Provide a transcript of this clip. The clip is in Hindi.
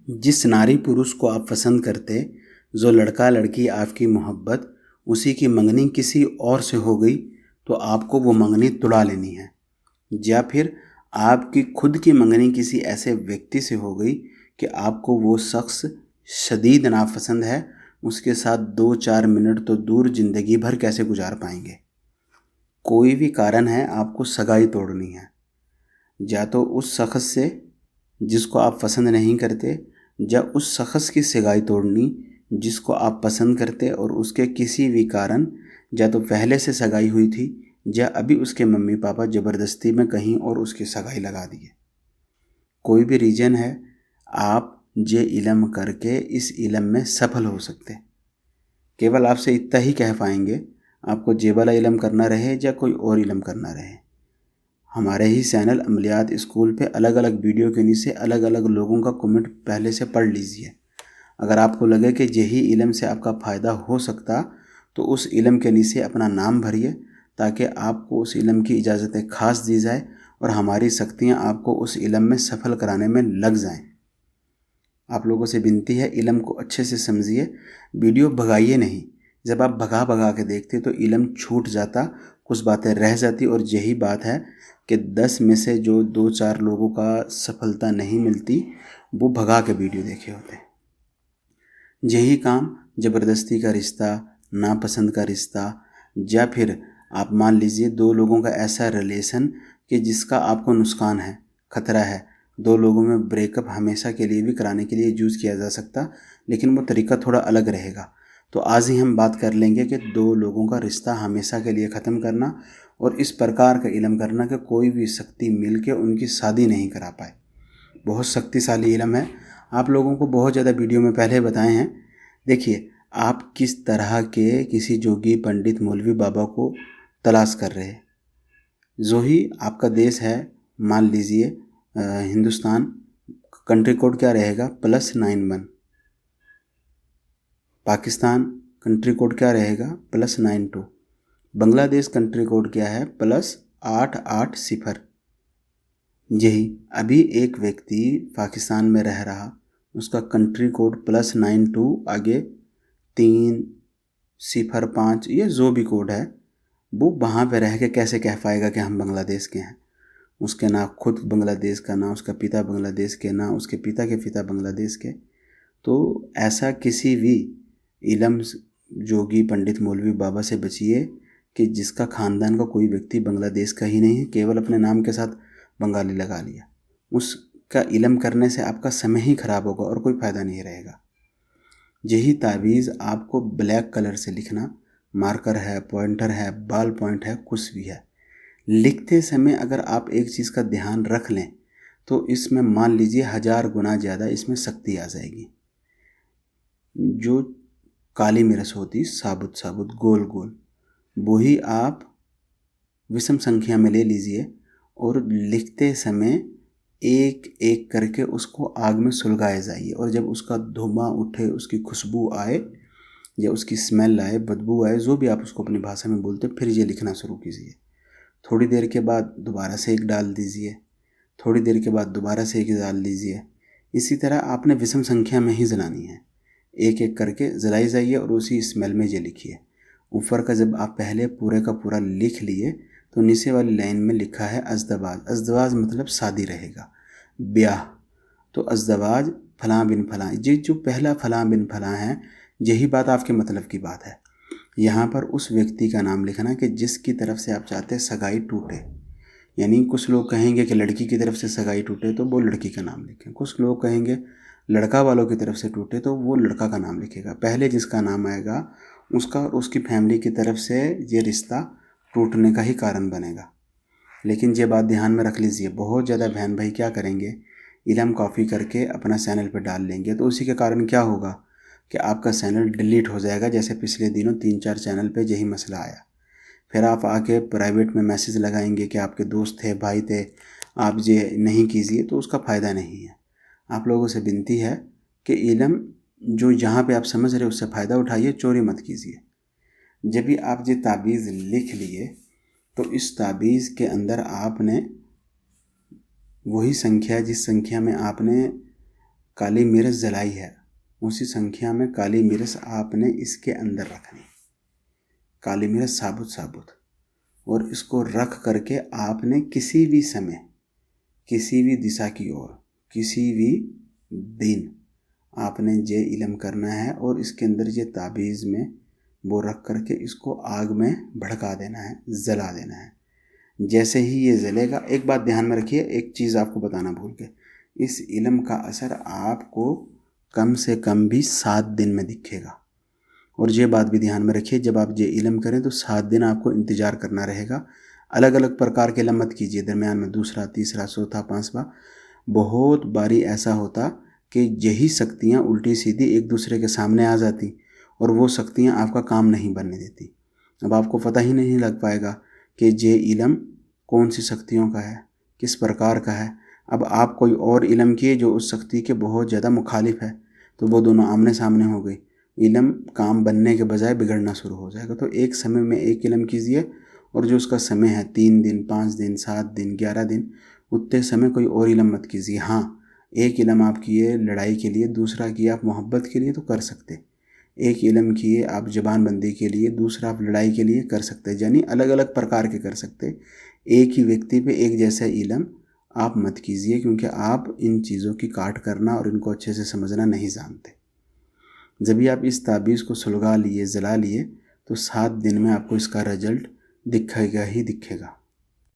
जिस नारी पुरुष को आप पसंद करते, जो लड़का लड़की आपकी मोहब्बत, उसी की मंगनी किसी और से हो गई तो आपको वो मंगनी तुड़ा लेनी है। या फिर आपकी खुद की मंगनी किसी ऐसे व्यक्ति से हो गई कि आपको वो शख्स शदीद नापसंद है, उसके साथ 2-4 मिनट तो दूर ज़िंदगी भर कैसे गुजार पाएंगे। कोई भी कारण है, आपको सगाई तोड़नी है। या तो उस शख्स से जिसको आप पसंद नहीं करते, या उस शख्स की सगाई तोड़नी जिसको आप पसंद करते और उसके किसी भी कारण, या तो पहले से सगाई हुई थी या अभी उसके मम्मी पापा ज़बरदस्ती में कहीं और उसकी सगाई लगा दिए। कोई भी रीज़न है, आप ये इलम करके इस इलम में सफल हो सकते। केवल आपसे इतना ही कह पाएंगे, आपको ये वाला इलम करना रहे या कोई और इलम करना रहे। हमारे ही चैनल अमलियात स्कूल पे अलग अलग वीडियो के नीचे अलग अलग लोगों का कमेंट पहले से पढ़ लीजिए। अगर आपको लगे कि यही इलम से आपका फ़ायदा हो सकता तो उस इलम के नीचे अपना नाम भरिए, ताकि आपको उस इलम की इजाज़त ख़ास दी जाए और हमारी शक्तियाँ आपको उस इलम में सफल कराने में लग जाएं। आप लोगों से विनती है, इलम को अच्छे से समझिए, वीडियो भगाइए नहीं। जब आप भगा भगा के देखते तो इलम छूट जाता, कुछ बातें रह जाती। और यही बात है कि 10 में से जो 2-4 लोगों का सफलता नहीं मिलती, वो भगा के वीडियो देखे होते हैं। यही काम ज़बरदस्ती का रिश्ता, नापसंद का रिश्ता, या फिर आप मान लीजिए 2 लोगों का ऐसा रिलेशन कि जिसका आपको नुकसान है, ख़तरा है। 2 लोगों में ब्रेकअप हमेशा के लिए भी कराने के लिए यूज़ किया जा सकता, लेकिन वो तरीका थोड़ा अलग रहेगा। तो आज ही हम बात कर लेंगे कि 2 लोगों का रिश्ता हमेशा के लिए ख़त्म करना और इस प्रकार का इल्म करना कि कोई भी शक्ति मिल के उनकी शादी नहीं करा पाए। बहुत शक्तिशाली इल्म है, आप लोगों को बहुत ज़्यादा वीडियो में पहले बताए हैं। देखिए, आप किस तरह के किसी जोगी पंडित मौलवी बाबा को तलाश कर रहे हैं। जो ही आपका देश है, मान लीजिए हिंदुस्तान, कंट्री कोड क्या रहेगा? +91। पाकिस्तान कंट्री कोड क्या रहेगा? +92। बांग्लादेश कंट्री कोड क्या है? +880। यही अभी एक व्यक्ति पाकिस्तान में रह रहा, उसका कंट्री कोड +92 आगे 305, ये जो भी कोड है, वो वहाँ पे रह के कैसे कह पाएगा कि हम बांग्लादेश के हैं। उसके ना खुद बांग्लादेश का, ना उसका पिता बांग्लादेश के, ना उसके पिता के पिता बांग्लादेश के। तो ऐसा किसी भी इलम जोगी पंडित मौलवी बाबा से बचिए कि जिसका ख़ानदान का कोई व्यक्ति बांग्लादेश का ही नहीं है, केवल अपने नाम के साथ बंगाली लगा लिया। उसका इलम करने से आपका समय ही ख़राब होगा और कोई फ़ायदा नहीं रहेगा। यही तावीज़ आपको ब्लैक कलर से लिखना, मार्कर है, पॉइंटर है, बाल पॉइंट है, कुछ भी है, लिखते समय अगर आप एक चीज़ का ध्यान रख लें तो इसमें मान लीजिए 1000 गुना ज़्यादा इसमें शक्ति आ जाएगी। जो काली मिर्च होती, साबुत साबुत गोल गोल, वही आप विषम संख्या में ले लीजिए और लिखते समय एक एक करके उसको आग में सुलगाए जाइए। और जब उसका धुआं उठे, उसकी खुशबू आए या उसकी स्मेल आए, बदबू आए, जो भी आप उसको अपनी भाषा में बोलते, फिर ये लिखना शुरू कीजिए। थोड़ी देर के बाद दोबारा से एक डाल दीजिए, थोड़ी देर के बाद दोबारा से एक डाल दीजिए। इसी तरह आपने विषम संख्या में ही जलानी है, एक एक करके जलाई जाइए और उसी स्मेल में ये लिखिए। ऊपर का जब आप पहले पूरे का पूरा लिख लिए तो नीचे वाली लाइन में लिखा है अज़दवाज। अज़दवाज मतलब शादी रहेगा, ब्याह। तो अज़दवाज फलां बिन फलां, ये जो पहला फलां बिन फलां है, यही बात आपके मतलब की बात है। यहाँ पर उस व्यक्ति का नाम लिखना कि जिसकी तरफ से आप चाहते हैं सगाई टूटे। यानी कुछ लोग कहेंगे कि लड़की की तरफ से सगाई टूटे तो वो लड़की का नाम लिखें, कुछ लोग कहेंगे लड़का वालों की तरफ से टूटे तो वो लड़का का नाम लिखेगा। पहले जिसका नाम आएगा उसका और उसकी फैमिली की तरफ से ये रिश्ता टूटने का ही कारण बनेगा। लेकिन ये बात ध्यान में रख लीजिए, बहुत ज़्यादा बहन भाई क्या करेंगे, इलम कॉपी करके अपना चैनल पर डाल लेंगे, तो उसी के कारण क्या होगा कि आपका चैनल डिलीट हो जाएगा। जैसे पिछले दिनों 3-4 चैनल पे यही मसला आया। फिर आप आके प्राइवेट में मैसेज लगाएंगे कि आपके दोस्त थे, भाई थे, आप ये नहीं कीजिए, तो उसका फ़ायदा नहीं है। आप लोगों से विनती है कि इलम जो यहाँ पे आप समझ रहे उससे फ़ायदा उठाइए, चोरी मत कीजिए। जब भी आप ये ताबीज़ लिख लिए तो इस ताबीज़ के अंदर आपने वही संख्या, जिस संख्या में आपने काली मिर्च जलाई है, उसी संख्या में काली मिर्च आपने इसके अंदर रखनी, काली मिर्च साबुत साबुत, और इसको रख करके आपने किसी भी समय, किसी भी दिशा की ओर, किसी भी दिन आपने जे इलम करना है और इसके अंदर ये ताबीज़ में वो रख करके इसको आग में भड़का देना है, जला देना है। जैसे ही ये जलेगा, एक बात ध्यान में रखिए, एक चीज़ आपको बताना भूल के, इस इल्म का असर आपको कम से कम भी 7 दिन में दिखेगा। और ये बात भी ध्यान में रखिए, जब आप ये इल्म करें तो 7 दिन आपको इंतज़ार करना रहेगा। अलग अलग प्रकार के इल्म मत कीजिए, दरमियान में दूसरा, तीसरा, चौथा, 5वां। बहुत बारी ऐसा होता कि यही शक्तियाँ उल्टी सीधी एक दूसरे के सामने आ जाती और वो शक्तियाँ आपका काम नहीं बनने देती। अब आपको पता ही नहीं लग पाएगा कि ये इल्म कौन सी शक्तियों का है, किस प्रकार का है। अब आप कोई और इल्म किए जो उस शक्ति के बहुत ज़्यादा मुखालिफ है, तो वो दोनों आमने सामने हो गई, इल्म काम बनने के बजाय बिगड़ना शुरू हो जाएगा। तो एक समय में एक इल्म कीजिए, और जो उसका समय है 3 दिन, 5 दिन, 7 दिन, 11 दिन, उतने समय कोई और इल्म मत कीजिए। हाँ, एक इल्म आप किए लड़ाई के लिए, दूसरा किए आप मोहब्बत के लिए तो कर सकते। एक इल्म किए आप ज़बानबंदी के लिए, दूसरा आप लड़ाई के लिए कर सकते, यानी अलग अलग प्रकार के कर सकते। एक ही व्यक्ति पे एक जैसा इल्म आप मत कीजिए, क्योंकि आप इन चीज़ों की काट करना और इनको अच्छे से समझना नहीं जानते। जब भी आप इस ताबीज़ को सुलगा लिए, जला लिए, तो 7 दिन में आपको इसका रिजल्ट दिखेगा ही दिखेगा।